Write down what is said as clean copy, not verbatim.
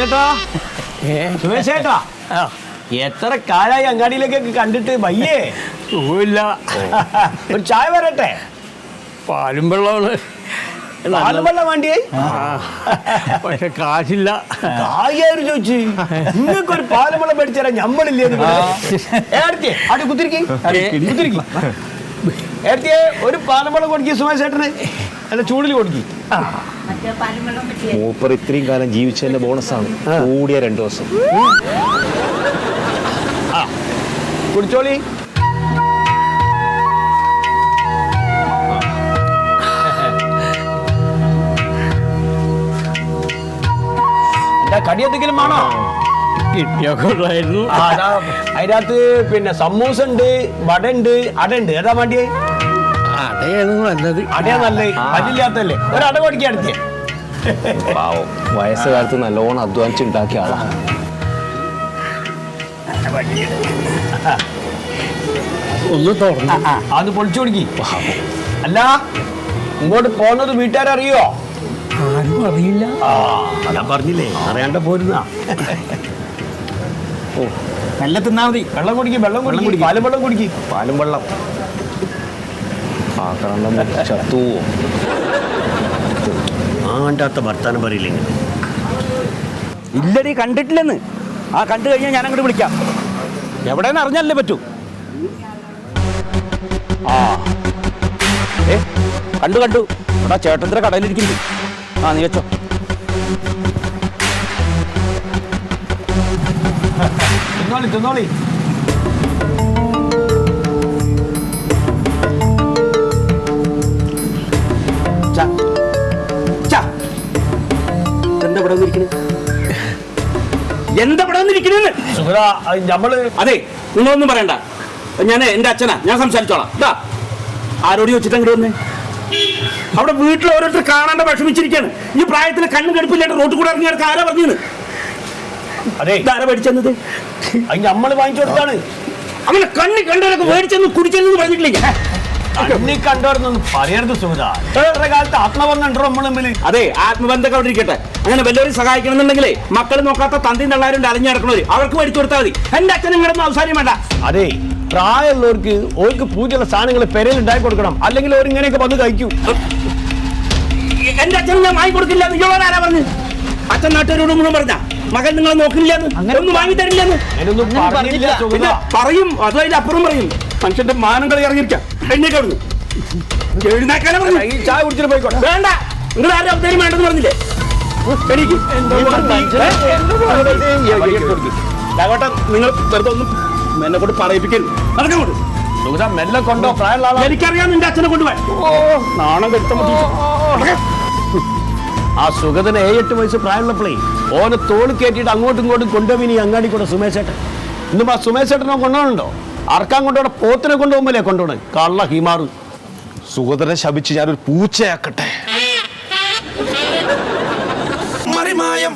സുമേഷേട്ടാ സുമേഷേട്ടാ എത്ര കാലായി അങ്ങാടിയിലേക്കൊക്കെ കണ്ടിട്ട് വയ്യേ? സുഖമില്ല. ഒരു ചായ വരട്ടെ? പാലും വെള്ളമാണ്. പാലും വെള്ളം വേണ്ടിയേ? പക്ഷെ കാശില്ല. കായായിരുന്നു ചോദിച്ചു. നിങ്ങൾക്കൊരു പാലും വെള്ളം മേടിച്ചാൽ ഞമ്മളില്ലേ? അവിടെ കുത്തിരിക്കി കുത്തിരിക്കി ഏർത്തിയെ ഒരു പാലും വെള്ളം കൊടുക്കി സുമേഷേട്ടന്. അല്ല ചൂടിൽ കൊടുക്കി. മൂപ്പർ ഇത്രയും കാലം ജീവിച്ചതിന്റെ ബോണസാണ് കൂടിയ 2 ദിവസം. കുടിച്ചോളി. എന്താ കടി എന്തെങ്കിലും വേണോ? കിട്ടിയൊക്കെ ഉള്ളായിരുന്നു. അതിനകത്ത് പിന്നെ സമൂസ ഉണ്ട്, വട ഉണ്ട്, അട ഉണ്ട്. ഏതാ വേണ്ടിയേ? അടയാണ് നല്ലത്. അടയാ നല്ലത്. അതില്ലാത്തല്ലേ ഒരു അട പഠിക്കാൻ അടുത്തേ. പാവം വയസ്സുകാലത്ത് നല്ലോണം അധ്വാനിച്ചുണ്ടാക്കിയ ആളാ. ഒന്ന് തുറന്നു. അത് പൊളിച്ചു കൊടുക്കി. അല്ല ഇങ്ങോട്ട് പോകുന്നത് വീട്ടുകാരറിയോ? ആരും അറിയില്ല. ഞാൻ പറഞ്ഞില്ലേ അറിയാണ്ട പോരുന്ന. ഓ നല്ല തിന്നാ മതി. വെള്ളം കുടിക്കും, വെള്ളം കുടിക്കും, പാലും വെള്ളം കുടിക്കും. പാലും വെള്ളം ചത്തു ആണ്ടാത്ത വർത്താനം പറയില്ലെങ്കിൽ. ഇല്ലടി കണ്ടിട്ടില്ലെന്ന്. ആ കണ്ടു കഴിഞ്ഞാൽ ഞാൻ അങ്ങോട്ട് വിളിക്കാം. എവിടെയെന്ന് അറിഞ്ഞാലേ പറ്റൂ. ആ കണ്ടു എടാ ചേട്ടൻ്റെ കടയിലിരിക്കുന്നു. ആ നീ വെച്ചോ. തിന്നോളി തിന്നോളി. എന്താ ഇവിടെ വന്നിരിക്കണേന്ന് നമ്മള് അതെ നിങ്ങളൊന്നും പറയണ്ട. ഞാൻ എൻ്റെ അച്ഛനാ, ഞാൻ സംസാരിച്ചോളാം. ഇതാ ആരോട് ചോദിച്ചിട്ട് അങ്ങോട്ട് വന്നേ. അവിടെ വീട്ടിൽ ഓരോരുത്തർ കാണാണ്ട് വിഷമിച്ചിരിക്കാണ്. ഈ പ്രായത്തിൽ കണ്ണും കടുപ്പില്ലാണ്ട് റോട്ടിൽ കൂടെ ഇറങ്ങി നടക്കാൻ ആരാ പറഞ്ഞത്? അതെ ആരാ മേടിച്ചെന്നത്? അത് നമ്മള് വാങ്ങിച്ചു കൊടുത്താണ്. അങ്ങനെ കണ്ണി കണ്ടവരൊക്കെ മേടിച്ചെന്ന് കുടിച്ചെന്ന് പറഞ്ഞിട്ടില്ല. കണ്ണി കണ്ടോർന്നൊന്നും പറയരുത് സുഹൃത. ഇത്ര കാലത്ത് ആത്മബന്ധം ഉണ്ടോ നമ്മൾ തമ്മിൽ? അതെ ആത്മബന്ധമൊക്കെ അവിടെ ഇരിക്കട്ടെ. അങ്ങനെ വല്ലവരും സഹായിക്കണം എന്നുണ്ടെങ്കിലേ മക്കൾ നോക്കാത്ത തന്തിയും തള്ളാരും അലഞ്ഞു നടക്കണവര് അവർക്ക് മേടിച്ചു കൊടുത്താൽ മതി. എന്റെ അച്ഛൻ നിങ്ങളൊന്നും അവസാനം വേണ്ട. അതെ പ്രായമുള്ളവർക്ക് ഓർക്ക് പൂജയുള്ള സാധനങ്ങൾ പെരയിൽ ഉണ്ടാക്കി കൊടുക്കണം. അല്ലെങ്കിൽ അവർ ഇങ്ങനെയൊക്കെ വന്ന് കഴിക്കും. എന്റെ അച്ഛൻ ഞാൻ വാങ്ങി കൊടുക്കില്ല. നിങ്ങളോട് ആരാ പറഞ്ഞു? അച്ഛൻ നാട്ടുകാരോട് മുഴുവൻ പറഞ്ഞ മകൻ നിങ്ങളെ നോക്കില്ലെന്ന്, ഒന്നും വാങ്ങി തരില്ലെന്ന് പറയും. അതും അതിന്റെ അപ്പുറം പറയും. മനുഷ്യന്റെ മാനം കളി ഇറങ്ങിയിരിക്കാം. എഴുന്നേക്കവിടുന്ന് എഴുന്നേക്കാനെ പറഞ്ഞു. ഈ ചായ കുടിച്ചിട്ട് പോയിക്കോട്ടെ. വേണ്ട, നിങ്ങൾ ആരും അവതാരം വേണ്ടെന്ന് പറഞ്ഞില്ലേ? നിങ്ങൾ വെറുതെ ഒന്നും എന്നെ കൊണ്ട് പറയിപ്പിക്കരുത്. നടക്കോട്ട് മെല്ലെ കൊണ്ടോ. പ്രായമുള്ള ആളാ. എനിക്കറിയാം നിന്റെ അച്ഛനെ കൊണ്ടുപോയി. നാണം കെടുത്ത ആ സുഗതന് 7-8 വയസ്സ് പ്രായമുള്ളപ്പോഴേ ഓനെ തോളി കയറ്റിയിട്ട് അങ്ങോട്ടും ഇങ്ങോട്ടും കൊണ്ടുപോയി അങ്ങാടി കൂടെ സുമേഷേട്ടൻ. ഇന്നിപ്പോ ആ സുമേഷേട്ടനെ കൊണ്ടുപോകണുണ്ടോ? അറക്കാൻ കൊണ്ടുപോകണം. പോത്തിനെ കൊണ്ടുപോകുമ്പോഴേ കൊണ്ടുപോകണം. കള്ള ഹിമാറ്. സുഗതനെ ശപിച്ച് ഞാനൊരു പൂച്ചയാക്കട്ടെ. മറിമായം